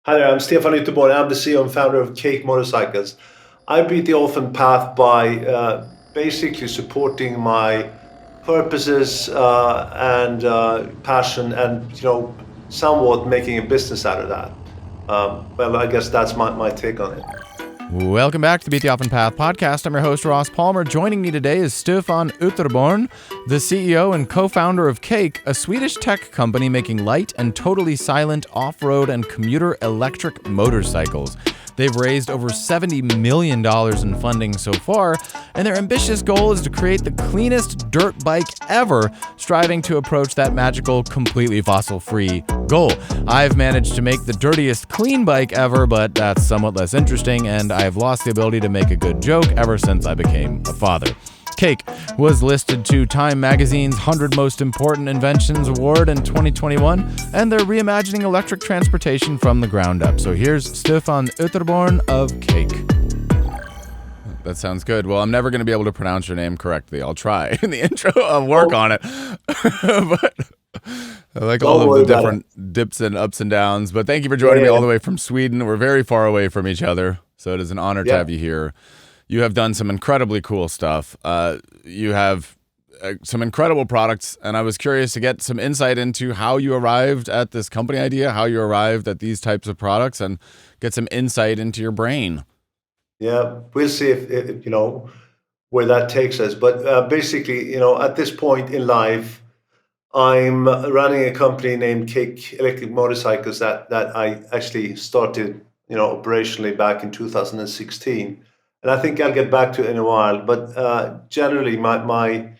Hi there, I'm Stefan Ytterborn. I'm the CEO and founder of Cake Motorcycles. I beat the orphan path by basically supporting my purposes and passion, and somewhat making a business out of that. Well, I guess that's my take on it. Welcome back to the Beat the Offen Path podcast. I'm your host, Ross Palmer. Joining me today is Stefan Ytterborn, the CEO and co-founder of Cake, a Swedish tech company making light and totally silent off-road and commuter electric motorcycles. They've raised over $70 million in funding so far, and their ambitious goal is to create the cleanest dirt bike ever, striving to approach that magical, completely fossil-free goal. I've managed to make the dirtiest clean bike ever, but that's somewhat less interesting, and I've lost the ability to make a good joke ever since I became a father. Cake was listed to Time Magazine's 100 Most Important Inventions Award in 2021, and they're reimagining electric transportation from the ground up. So here's Stefan Ytterborn of Cake. That sounds good. Well, I'm never going to be able to pronounce your name correctly. I'll try in the intro. I'll work on it. But I like all of the different dips and ups and downs. But thank you for joining me all the way from Sweden. We're very far away from each other, so it is an honor to have you here. You have done some incredibly cool stuff. You have some incredible products, and I was curious to get some insight into how you arrived at this company idea, how you arrived at these types of products, and get some insight into your brain. Yeah, we'll see if where that takes us. But basically, at this point in life, I'm running a company named Cake Electric Motorcycles that I actually started, operationally back in 2016. And I think I'll get back to it in a while. But generally, the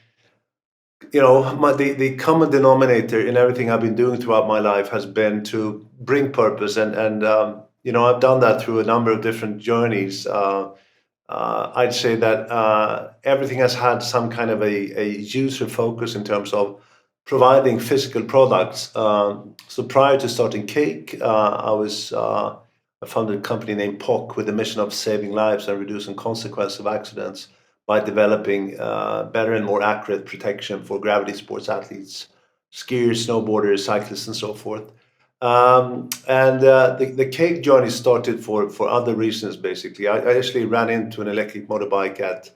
common denominator in everything I've been doing throughout my life has been to bring purpose, and I've done that through a number of different journeys. I'd say that everything has had some kind of a user focus in terms of providing physical products. So prior to starting Cake, I founded a company named POC with the mission of saving lives and reducing consequences of accidents by developing better and more accurate protection for gravity sports athletes, skiers, snowboarders, cyclists, and so forth. The Cake journey started for other reasons, basically. I actually ran into an electric motorbike at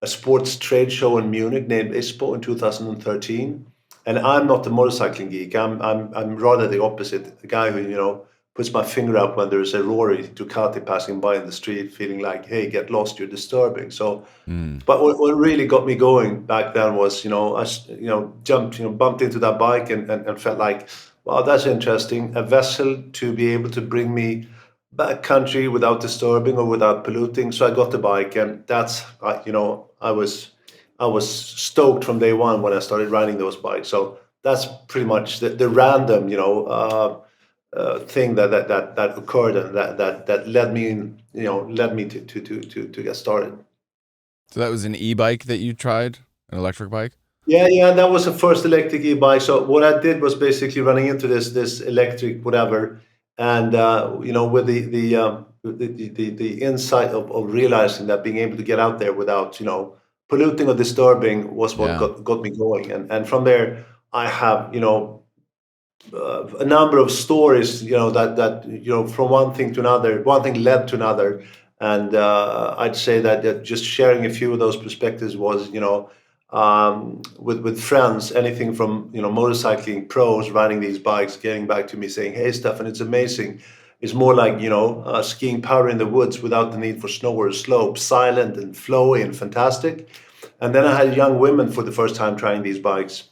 a sports trade show in Munich named ISPO in 2013. And I'm not a motorcycling geek. I'm rather the opposite, the guy who puts my finger up when there's a Rory Ducati passing by in the street, feeling like, hey, get lost, you're disturbing. So, but what really got me going back then was, jumped, bumped into that bike and felt like, wow, that's interesting. A vessel to be able to bring me back country without disturbing or without polluting. So I got the bike, and that's, I was stoked from day one when I started riding those bikes. So that's pretty much the random, thing that occurred, and that led me to get started. So that was an e-bike that you tried, an electric bike? Yeah, that was the first electric e-bike. So what I did was basically running into this electric whatever, and with the insight of realizing that being able to get out there without polluting or disturbing was what Yeah. got me going, and from there I have a number of stories, that from one thing to another, one thing led to another, and I'd say that just sharing a few of those perspectives was, with friends, anything from motorcycling pros riding these bikes, getting back to me saying, "Hey, Stefan, it's amazing. It's more like skiing power in the woods without the need for snow or slope, silent and flowy and fantastic." And then I had young women for the first time trying these bikes.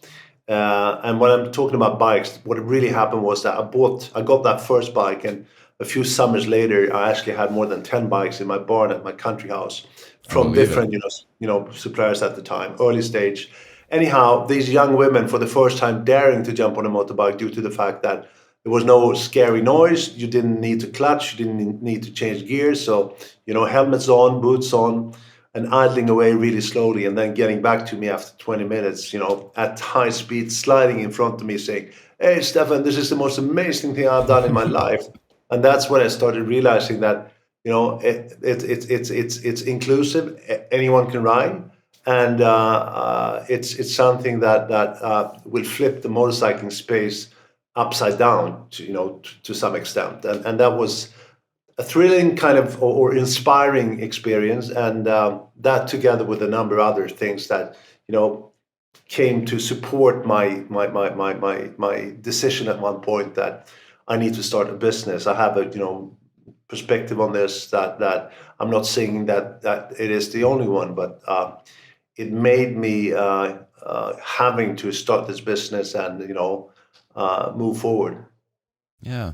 And when I'm talking about bikes, what really happened was that I got that first bike, and a few summers later, I actually had more than 10 bikes in my barn at my country house I from believe it. different, suppliers at the time, early stage. Anyhow, these young women, for the first time, daring to jump on a motorbike due to the fact that there was no scary noise. You didn't need to clutch. You didn't need to change gears. So, helmets on, boots on, and idling away really slowly, and then getting back to me after 20 minutes, at high speed, sliding in front of me saying, "Hey, Stefan, this is the most amazing thing I've done in my life." And that's when I started realizing that, it's inclusive. Anyone can ride. And it's something that will flip the motorcycling space upside down, to some extent, and that was a thrilling kind of or inspiring experience, and that together with a number of other things that came to support my decision at one point that I need to start a business. I have a perspective on this that I'm not saying that it is the only one, but it made me having to start this business and move forward. Yeah.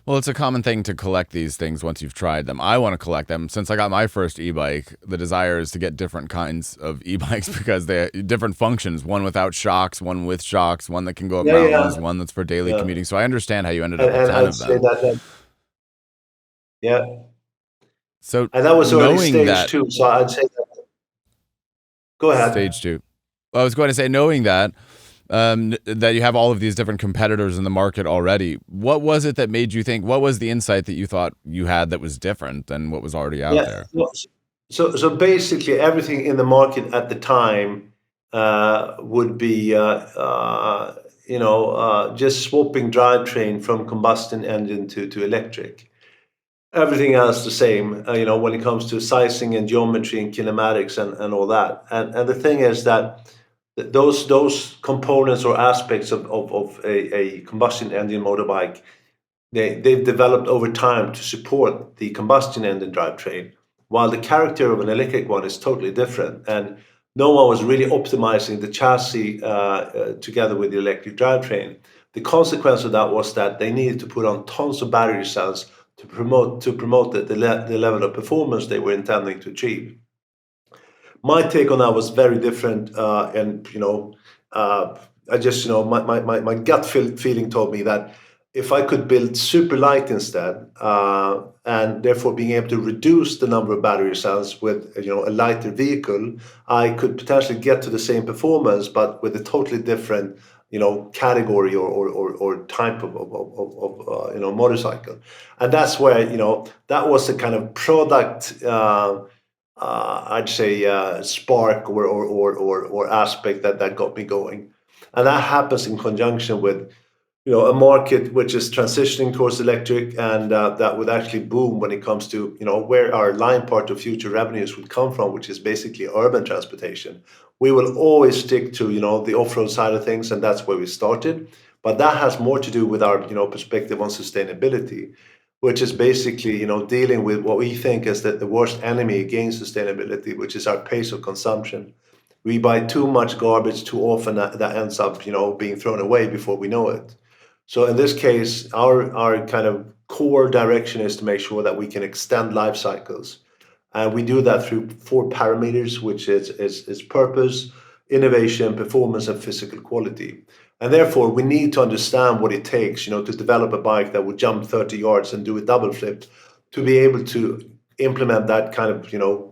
Well, it's a common thing to collect these things once you've tried them. I want to collect them. Since I got my first e-bike, the desire is to get different kinds of e-bikes because they have different functions, one without shocks, one with shocks, one that can go up Yeah, mountains, yeah, one that's for daily yeah. commuting. So I understand how you ended up with And 10 I'd of say them. that yeah, So and that was early knowing stage that too. So I'd say that. Go ahead. stage two, I was going to say, knowing that, that you have all of these different competitors in the market already, what was it that made you think, what was the insight that you thought you had that was different than what was already out Yeah. there? So basically, everything in the market at the time would be just swapping drivetrain from combustion engine to electric. Everything else the same, when it comes to sizing and geometry and kinematics and all that. And the thing is that those components or aspects of a combustion engine motorbike, they've developed over time to support the combustion engine drivetrain, while the character of an electric one is totally different. And no one was really optimizing the chassis together with the electric drivetrain. The consequence of that was that they needed to put on tons of battery cells to promote the level of performance they were intending to achieve. My take on that was very different, and I just my gut feeling told me that if I could build super light instead, and therefore being able to reduce the number of battery cells with a lighter vehicle, I could potentially get to the same performance, but with a totally different category or type of motorcycle. And that's where that was the kind of product, I'd say, spark or aspect that got me going. And that happens in conjunction with a market which is transitioning towards electric, and that would actually boom when it comes to where our line part of future revenues would come from, which is basically urban transportation. We will always stick to the off-road side of things, and that's where we started. But that has more to do with our perspective on sustainability, which is basically dealing with what we think is the worst enemy against sustainability, which is our pace of consumption. We buy too much garbage too often, that ends up being thrown away before we know it. So in this case, our kind of core direction is to make sure that we can extend life cycles. And we do that through four parameters, which is purpose, innovation, performance, and physical quality. And therefore, we need to understand what it takes, to develop a bike that would jump 30 yards and do a double flip, to be able to implement that kind of,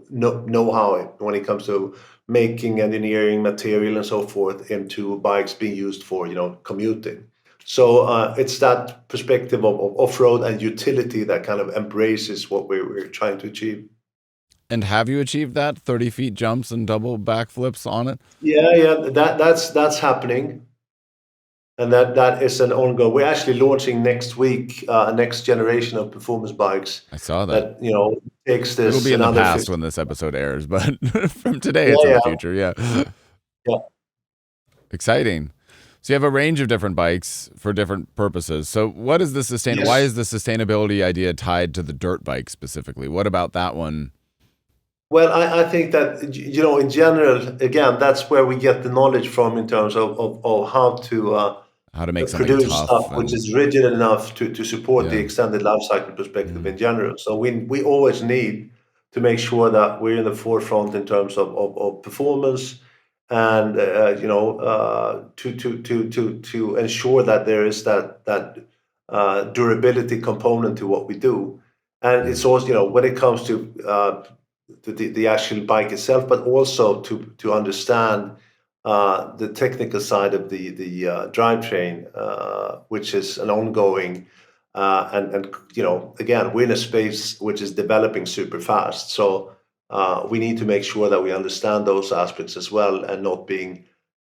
know-how when it comes to making, engineering, material, and so forth into bikes being used for, commuting. So it's that perspective of off-road and utility that kind of embraces what we're trying to achieve. And have you achieved that 30 feet jumps and double backflips on it? Yeah, that's happening, and that is an ongoing. We're actually launching next week a next generation of performance bikes I saw that. that takes It'll this be in the another past 50. when this episode airs, but from today, it's in the Yeah, future. Yeah. yeah. Exciting. So you have a range of different bikes for different purposes. So what is why Yes. is the sustainability idea tied to the dirt bike specifically? What about that one? Well, I think that in general, again, that's where we get the knowledge from in terms of how to How to make something produce stuff tough which and is rigid enough to support the yeah. extended life cycle perspective Mm. in general. So we always need to make sure that we're in the forefront in terms of performance, and to ensure that there is that durability component to what we do. And it's Mm. also when it comes to the actual bike itself, but also to understand the technical side of the drivetrain, which is an ongoing, and again, we're in a space which is developing super fast. So we need to make sure that we understand those aspects as well, and not being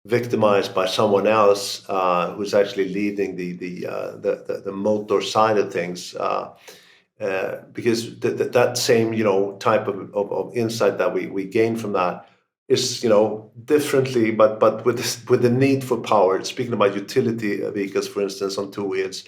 victimized by someone else who's actually leading the motor side of things. Because that same type of insight that we gain from that is differently, but with the need for power. Speaking about utility vehicles, for instance, on two wheels,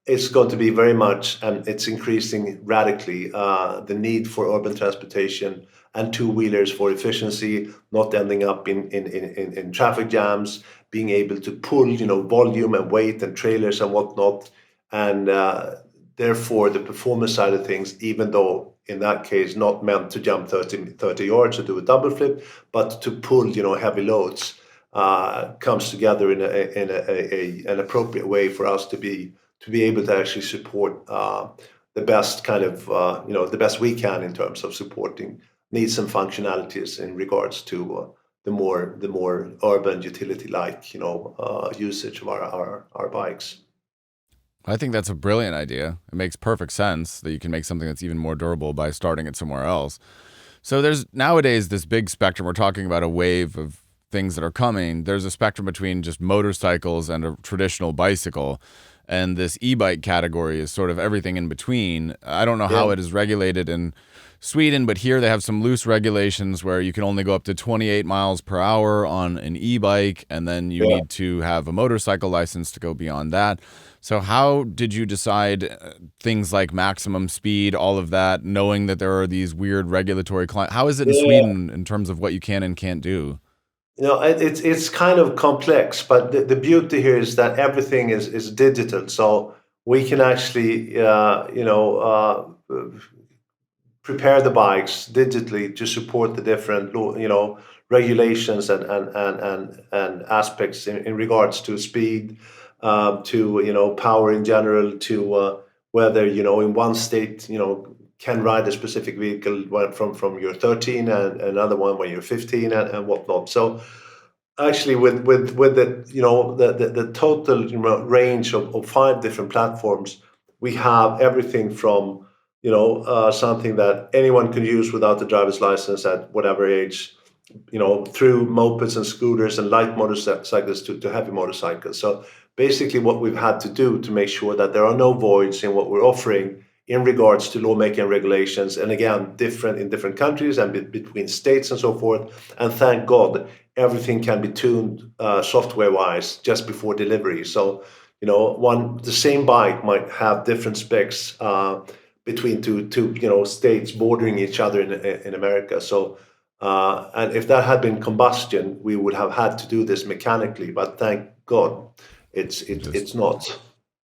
it's going to be very much, and it's increasing radically, the need for urban transportation and two-wheelers for efficiency, not ending up in traffic jams, being able to pull, volume and weight and trailers and whatnot. And therefore, the performance side of things, even though in that case not meant to jump 30 yards or do a double flip, but to pull, heavy loads, comes together in an appropriate way for us to be able to actually support the best kind of the best we can in terms of supporting needs and functionalities in regards to the more urban utility like usage of our bikes. I think that's a brilliant idea. It makes perfect sense that you can make something that's even more durable by starting it somewhere else. So there's nowadays this big spectrum. We're talking about a wave of things that are coming. There's a spectrum between just motorcycles and a traditional bicycle. And this e-bike category is sort of everything in between. I don't know how Yeah. it is regulated in Sweden, but here they have some loose regulations where you can only go up to 28 miles per hour on an e-bike, and then you Yeah. need to have a motorcycle license to go beyond that. So how did you decide things like maximum speed, all of that, knowing that there are these weird regulatory how is it in Yeah. Sweden in terms of what you can and can't do? It's kind of complex, but the beauty here is that everything is digital, so we can actually prepare the bikes digitally to support the different regulations and aspects in regards to speed, to power in general, to whether in one state can ride a specific vehicle from you're 13 and another one when you're 15 and whatnot. So actually, with the total range of five different platforms, we have everything from something that anyone can use without a driver's license at whatever age, through mopeds and scooters and light motorcycles to heavy motorcycles. So basically, what we've had to do to make sure that there are no voids in what we're offering in regards to lawmaking and regulations, and again, different in different countries and between states and so forth. And thank God, everything can be tuned software-wise just before delivery. So, the same bike might have different specs between two states bordering each other in America. So and if that had been combustion, we would have had to do this mechanically. But thank God, it's it, Just it's not.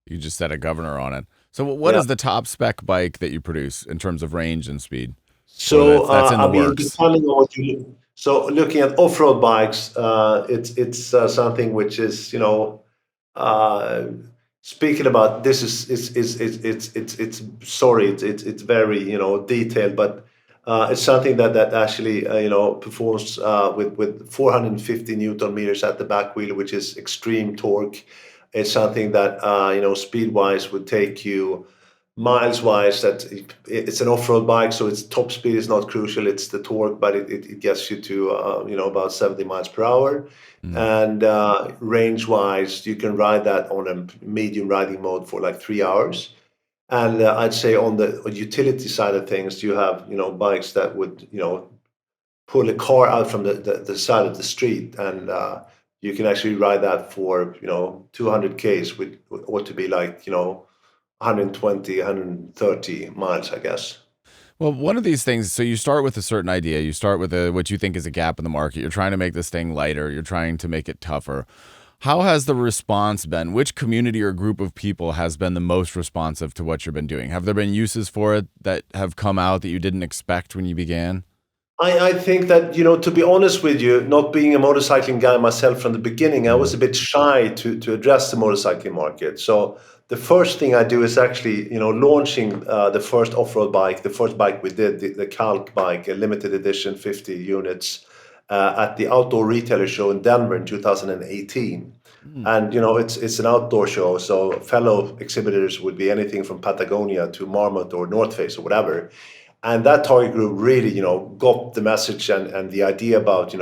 you just set a governor on it. So what Yeah. is the top spec bike that you produce in terms of range and speed? Or So that's in the I mean, works? depending on what you so looking at off-road bikes, it's something which is uh, speaking about this it's sorry it's very detailed, but it's something that actually performs with 450 newton meters at the back wheel, which is extreme torque. It's something that speed wise would take you miles wise. That it's an off-road bike, so its top speed is not crucial, it's the torque, but it gets you to about 70 miles per hour. Mm. And range wise, you can ride that on a medium riding mode for like 3 hours. And I'd say on the utility side of things, you have bikes that would pull a car out from the side of the street, and you can actually ride that for 200 k's, which ought to be like 120, 130 miles, I guess. Well, one of these things, so you start with a certain idea, you start with what you think is a gap in the market. You're trying to make this thing lighter, you're trying to make it tougher. How has the response been? Which community or group of people has been the most responsive to what you've been doing? Have there been uses for it that have come out that you didn't expect when you began? I think that, to be honest with you, not being a motorcycling guy myself from the beginning, I was a bit shy to address the motorcycling market. So the first thing I do is actually, launching the first off-road bike, the first bike we did, the Calc bike, a limited edition, 50 units, at the Outdoor Retailer Show in Denver in 2018. Mm. And, it's an outdoor show, so fellow exhibitors would be anything from Patagonia to Marmot or North Face or whatever. And that target group really got the message and the idea about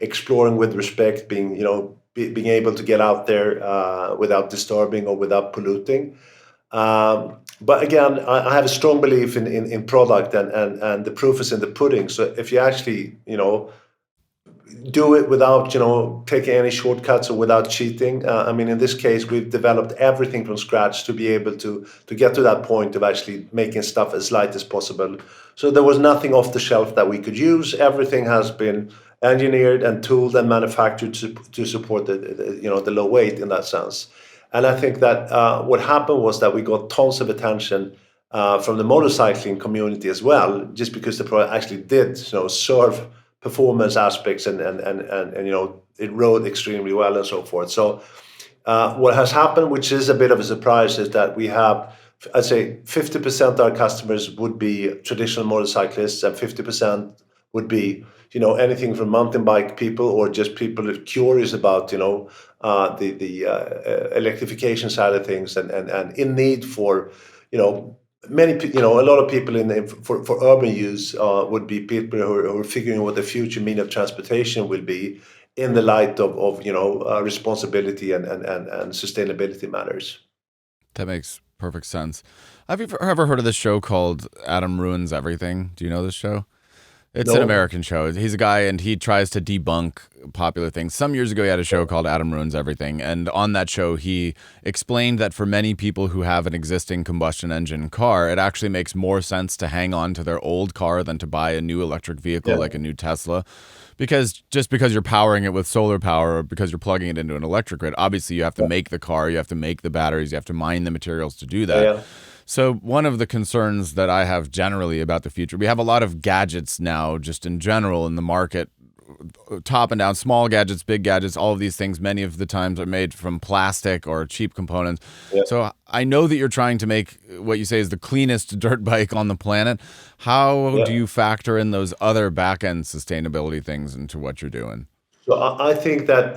exploring with respect, being being able to get out there without disturbing or without polluting. But again, I have a strong belief in product, and the proof is in the pudding. So if you actually, do it without, taking any shortcuts or without cheating. I mean, in this case, we've developed everything from scratch to be able to get to that point of actually making stuff as light as possible. So there was nothing off the shelf that we could use. Everything has been engineered and tooled and manufactured to support the low weight in that sense. And I think that what happened was that we got tons of attention from the motorcycling community as well, just because the product actually did, serve performance aspects, and it rode extremely well and so forth. So what has happened, which is a bit of a surprise, is that we have, I'd say, 50% of our customers would be traditional motorcyclists, and 50% would be, anything from mountain bike people or just people who are curious about, the electrification side of things, and in need for, a lot of people for urban use would be people who are figuring what the future mean of transportation will be in the light of responsibility and sustainability matters. That makes perfect sense. Have you ever heard of this show called Adam Ruins Everything? Do you know this show? It's an No. American show. He's a guy, and he tries to debunk popular things. Some years ago, he had a show called Adam Ruins Everything. And on that show, he explained that for many people who have an existing combustion engine car, it actually makes more sense to hang on to their old car than to buy a new electric vehicle like a new Tesla. Because just because you're powering it with solar power or because you're plugging it into an electric grid, obviously you have to make the car, you have to make the batteries, you have to mine the materials to do that. Yeah. So one of the concerns that I have generally about the future, we have a lot of gadgets now just in general in the market, top and down, small gadgets, big gadgets, all of these things, many of the times are made from plastic or cheap components. Yeah. So I know that you're trying to make what you say is the cleanest dirt bike on the planet. How do you factor in those other back-end sustainability things into what you're doing? So I think that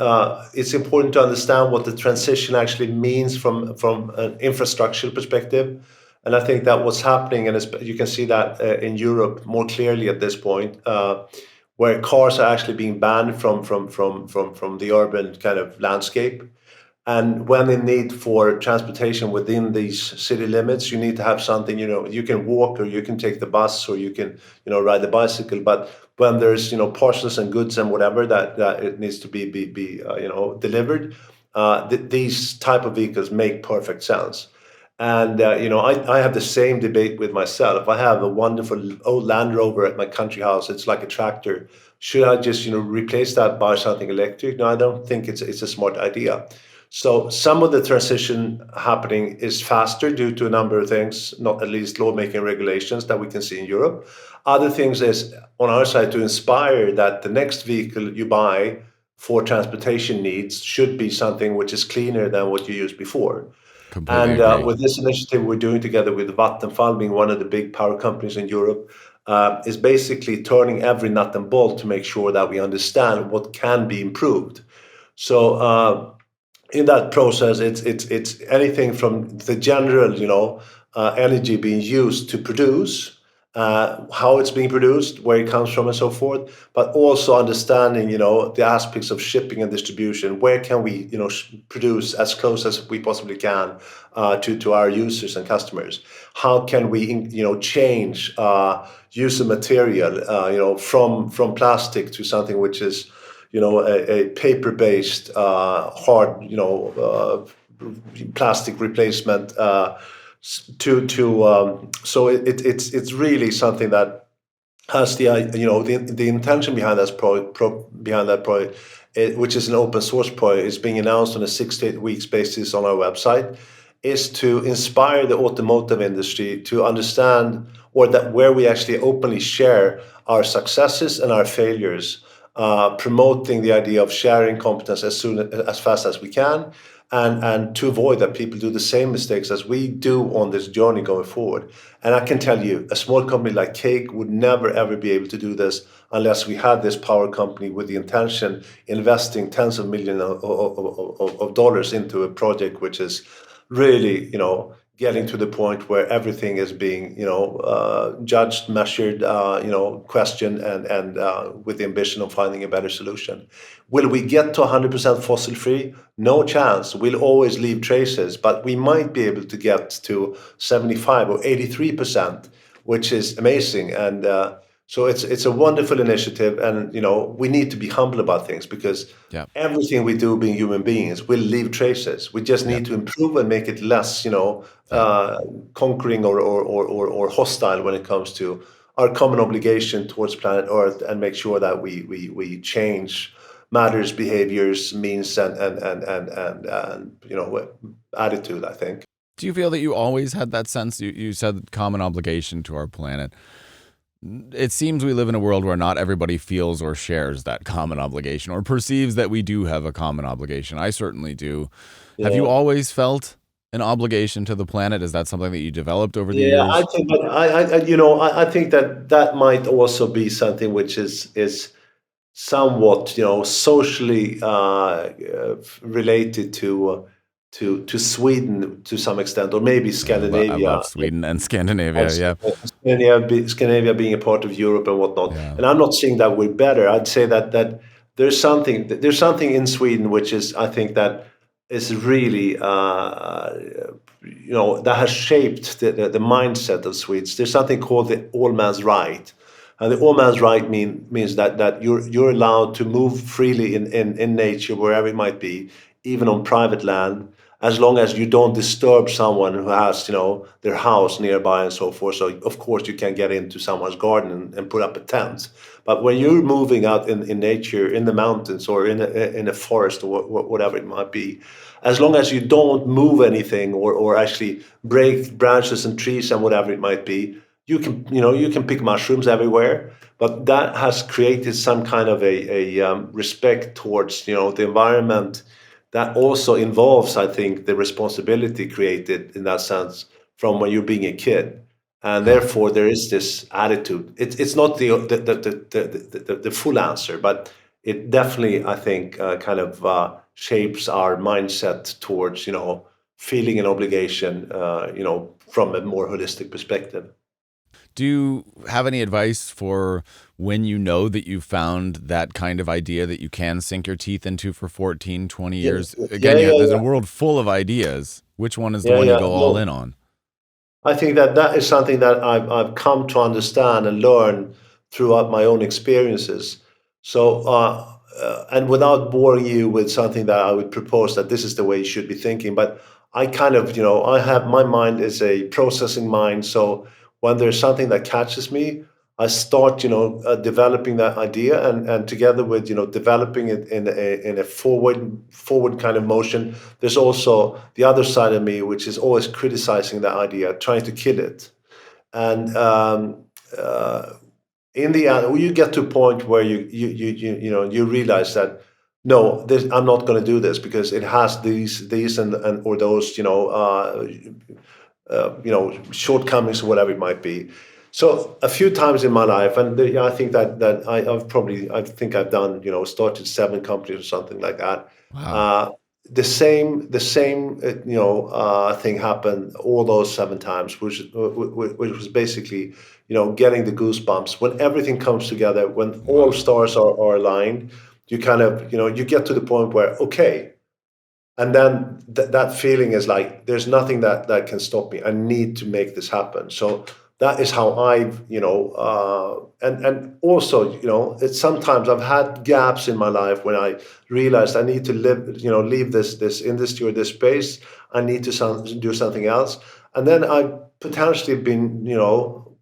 it's important to understand what the transition actually means from an infrastructure perspective, and I think that what's happening, and you can see that in Europe more clearly at this point, where cars are actually being banned from the urban kind of landscape. And when in need for transportation within these city limits, you need to have something, you can walk or you can take the bus or you can, ride the bicycle. But when there's, parcels and goods and whatever that it needs to be delivered, these type of vehicles make perfect sense. And, I have the same debate with myself. I have a wonderful old Land Rover at my country house. It's like a tractor. Should I just, replace that by something electric? No, I don't think it's a smart idea. So some of the transition happening is faster due to a number of things, not at least lawmaking regulations that we can see in Europe. Other things is on our side to inspire that the next vehicle you buy for transportation needs should be something which is cleaner than what you used before. Completely And agree. with this initiative we're doing together with Vattenfall, being one of the big power companies in Europe, is basically turning every nut and bolt to make sure that we understand what can be improved. So in that process, it's anything from the general, energy being used to produce, how it's being produced, where it comes from, and so forth. But also understanding, the aspects of shipping and distribution. Where can we, produce as close as we possibly can to our users and customers? How can we, change use of material, from plastic to something which is a paper-based hard, plastic replacement so it's really something that has the intention behind behind that project, which is an open source project, is being announced on a 6 to 8 weeks basis on our website, is to inspire the automotive industry to understand, or that where we actually openly share our successes and our failures, promoting the idea of sharing competence as fast as we can, and to avoid that people do the same mistakes as we do on this journey going forward. And I can tell you, a small company like Cake would never ever be able to do this unless we had this power company with the intention investing tens of millions of dollars into a project which is really, getting to the point where everything is being, judged, measured, questioned, and with the ambition of finding a better solution. Will we get to 100% fossil free? No chance. We'll always leave traces, but we might be able to get to 75 or 83%, which is amazing. And so it's a wonderful initiative, and we need to be humble about things because Yeah. everything we do, being human beings, will leave traces. We just Yeah. need to improve and make it less, Yeah. conquering or hostile when it comes to our common obligation towards planet Earth, and make sure that we change matters, behaviors, means, and attitude, I think. Do you feel that you always had that sense? You said common obligation to our planet. It seems we live in a world where not everybody feels or shares that common obligation or perceives that we do have a common obligation. I certainly do. Have you Yeah. always felt an obligation to the planet? Is that something that you developed over the Yeah, I years? think, but I think that that might also be something which is somewhat, socially related to Sweden to some extent, or maybe I Scandinavia. love Sweden and Scandinavia. As Yeah. Scandinavia being a part of Europe and whatnot. Yeah. And I'm not saying that we're better. I'd say that there's something in Sweden which is, I think, that is really that has shaped the mindset of Swedes. There's something called the all man's right. And the all man's right means that you're allowed to move freely in nature, wherever it might be, even on private land, as long as you don't disturb someone who has, their house nearby and so forth. So of course you can get into someone's garden and put up a tent. But when you're moving out in nature, in the mountains or in a forest or whatever it might be, as long as you don't move anything or actually break branches and trees and whatever it might be, you can pick mushrooms everywhere. But that has created some kind of a respect towards the environment, that also involves, I think, the responsibility created in that sense from when you're being a kid. And Huh. therefore there is this attitude. It's not the full answer, but it definitely, I think, kind of shapes our mindset towards feeling an obligation, from a more holistic perspective. Do you have any advice for when you know that you've found that kind of idea that you can sink your teeth into for 14, 20 Yeah, years? yeah, Again, yeah, there's a yeah, world full of ideas. Which one is the yeah, one you yeah. go all in No, on? I think that that is something that I've come to understand and learn throughout my own experiences. So, and without boring you with something that I would propose that this is the way you should be thinking, but I kind of, I have, my mind is a processing mind. So when there's something that catches me, I start, developing that idea, and together with, developing it in a forward kind of motion. There's also the other side of me, which is always criticizing that idea, trying to kill it. And uh, in the end, you get to a point where you realize that no, I'm not going to do this because it has these and or those, shortcomings or whatever it might be. So a few times in my life, and I think that I think I've done, started 7 companies or something like that. Wow. Uh, the same thing happened all those 7 times, which was basically, getting the goosebumps when everything comes together, when all Wow. stars are aligned. You kind of, you get to the point where, okay, and then that feeling is like there's nothing that can stop me. I need to make this happen. So that is how I've, and also, it's sometimes I've had gaps in my life when I realized I need to leave this industry or this space. I need to do something else. And then I've potentially been,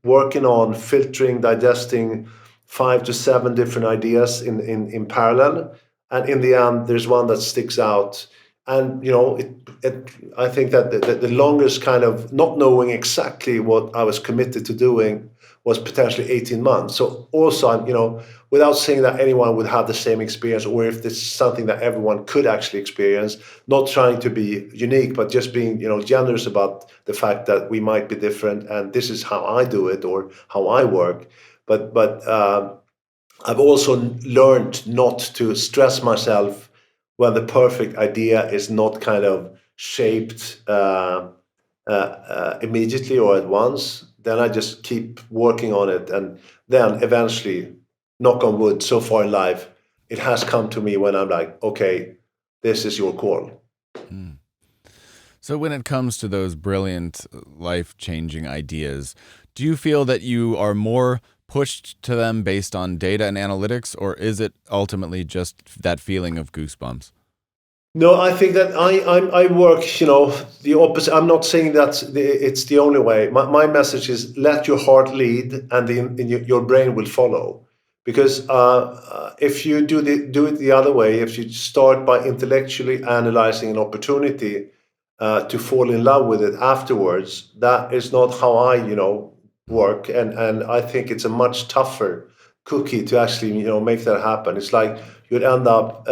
working on filtering, digesting 5 to 7 different ideas in parallel. And in the end there's one that sticks out. And I think that the longest kind of not knowing exactly what I was committed to doing was potentially 18 months. So also, without saying that anyone would have the same experience, or if this is something that everyone could actually experience, not trying to be unique, but just being, generous about the fact that we might be different, and this is how I do it or how I work. But I've also learned not to stress myself when the perfect idea is not kind of shaped, immediately or at once, then I just keep working on it. And then eventually, knock on wood, so far in life, it has come to me when I'm like, okay, this is your call. Mm. So when it comes to those brilliant, life-changing ideas, do you feel that you are more pushed to them based on data and analytics, or is it ultimately just that feeling of goosebumps? No, I think that I work, the opposite. I'm not saying that it's the only way. My message is let your heart lead, and your brain will follow. Because if you do it the other way, if you start by intellectually analyzing an opportunity to fall in love with it afterwards, that is not how I, work. And I think it's a much tougher cookie to actually, make that happen. It's like you'd end up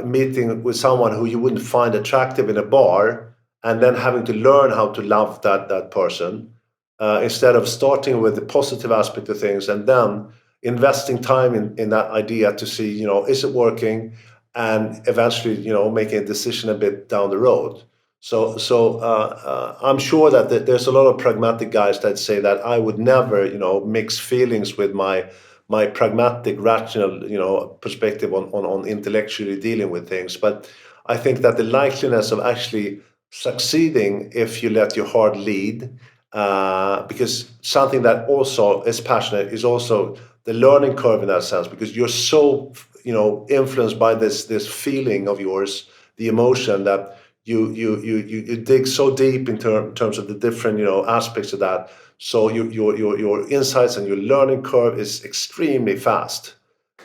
meeting with someone who you wouldn't find attractive in a bar, and then having to learn how to love that person, instead of starting with the positive aspect of things and then investing time in that idea to see, is it working, and eventually, making a decision a bit down the road. So I'm sure that there's a lot of pragmatic guys that say that I would never, mix feelings with my pragmatic, rational, perspective on intellectually dealing with things. But I think that the likeliness of actually succeeding if you let your heart lead, because something that also is passionate is also the learning curve in that sense, because you're so, influenced by this feeling of yours, the emotion, that you dig so deep in terms of the different, aspects of that. So your insights and your learning curve is extremely fast,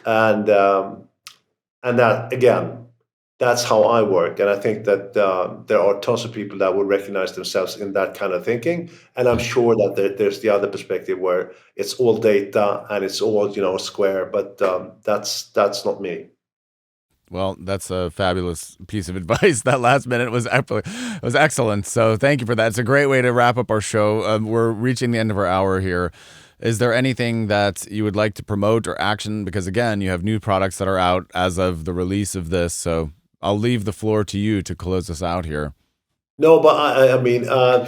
and that again, that's how I work. And I think that there are tons of people that will recognize themselves in that kind of thinking. And I'm sure that there's the other perspective where it's all data and it's all, square. But that's not me. Well, that's a fabulous piece of advice. That last minute was excellent. So thank you for that. It's a great way to wrap up our show. We're reaching the end of our hour here. Is there anything that you would like to promote or action? Because again, you have new products that are out as of the release of this. So I'll leave the floor to you to close us out here. No, but I mean, uh,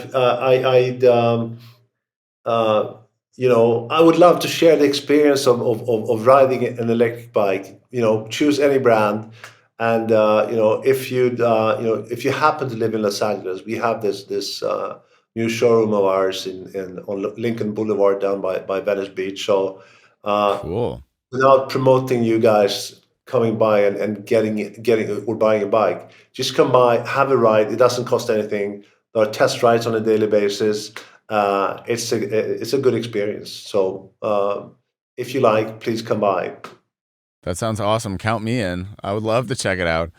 I would love to share the experience of riding an electric bike. Choose any brand, and if you happen to live in Los Angeles, we have this new showroom of ours in on Lincoln Boulevard down by Venice Beach. So uh, Cool. without promoting you guys coming by and getting or buying a bike, just come by, have a ride. It doesn't cost anything. There are test rides on a daily basis. It's a good experience. So if you like, please come by. That sounds awesome. Count me in. I would love to check it out.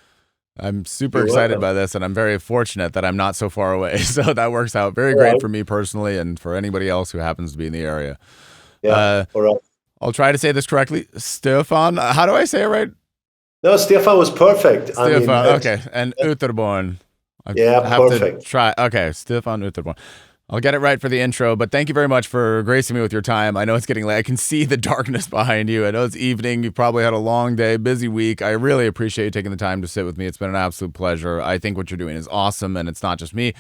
I'm super You're excited welcome. by this, and I'm very fortunate that I'm not so far away. So that works out very All great right. for me personally and for anybody else who happens to be in the area. Yeah. Uh, All right. I'll try to say this correctly. Stefan, how do I say it right? No, Stefan was perfect. I mean, Stefan, okay. And Ytterborn. I yeah, have to perfect. try. Okay, Stefan Ytterborn. I'll get it right for the intro, but thank you very much for gracing me with your time. I know it's getting late. I can see the darkness behind you. I know it's evening. You probably had a long day, busy week. I really appreciate you taking the time to sit with me. It's been an absolute pleasure. I think what you're doing is awesome, and it's not just me.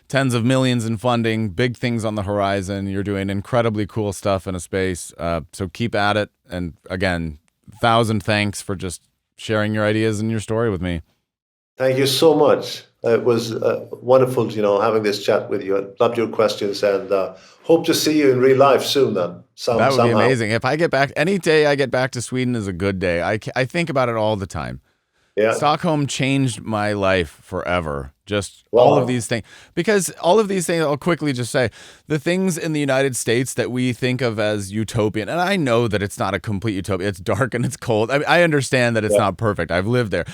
Tens of millions in funding, big things on the horizon. You're doing incredibly cool stuff in a space. So keep at it. And again, 1,000 thanks for just sharing your ideas and your story with me. Thank you so much. It was wonderful, having this chat with you. I loved your questions, and hope to see you in real life soon. Then, That would be somehow. amazing. If I get back, any day I get back to Sweden is a good day. I think about it all the time. Yeah. Stockholm changed my life forever. Just all of Wow. these things. Because all of these things, I'll quickly just say, the things in the United States that we think of as utopian, and I know that it's not a complete utopia. It's dark and it's cold. I mean, I understand that it's Yeah. not perfect. I've lived there.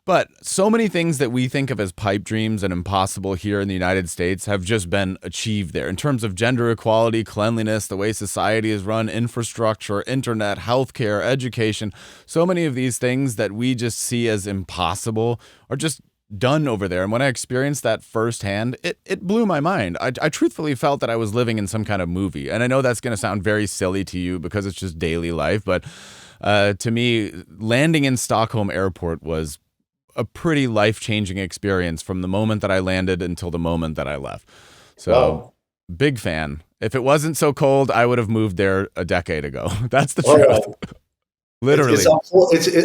But so many things that we think of as pipe dreams and impossible here in the United States have just been achieved there in terms of gender equality, cleanliness, the way society is run, infrastructure, internet, healthcare, education. So many of these things that we just see as impossible are just done over there. And when I experienced that firsthand, it blew my mind. I truthfully felt that I was living in some kind of movie. And I know that's going to sound very silly to you because it's just daily life. But to me, landing in Stockholm airport was a pretty life-changing experience from the moment that I landed until the moment that I left. So Wow. big fan. If it wasn't so cold, I would have moved there a decade ago. That's the All truth. right. Literally.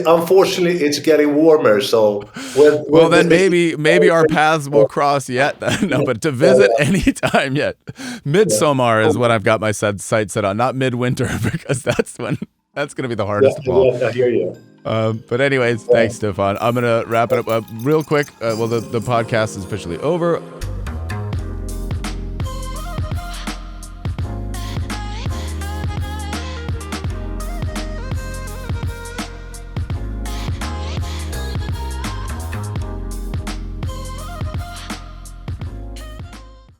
Unfortunately, it's getting warmer. So Well, then maybe our paths will cross yet. No, but to visit anytime yet. Midsummer is what I've got my sight set on, not midwinter, because that's going to be the hardest of all. Yeah, I hear you. But anyways, thanks, Stefan. I'm going to wrap it up real quick. Well, the podcast is officially over.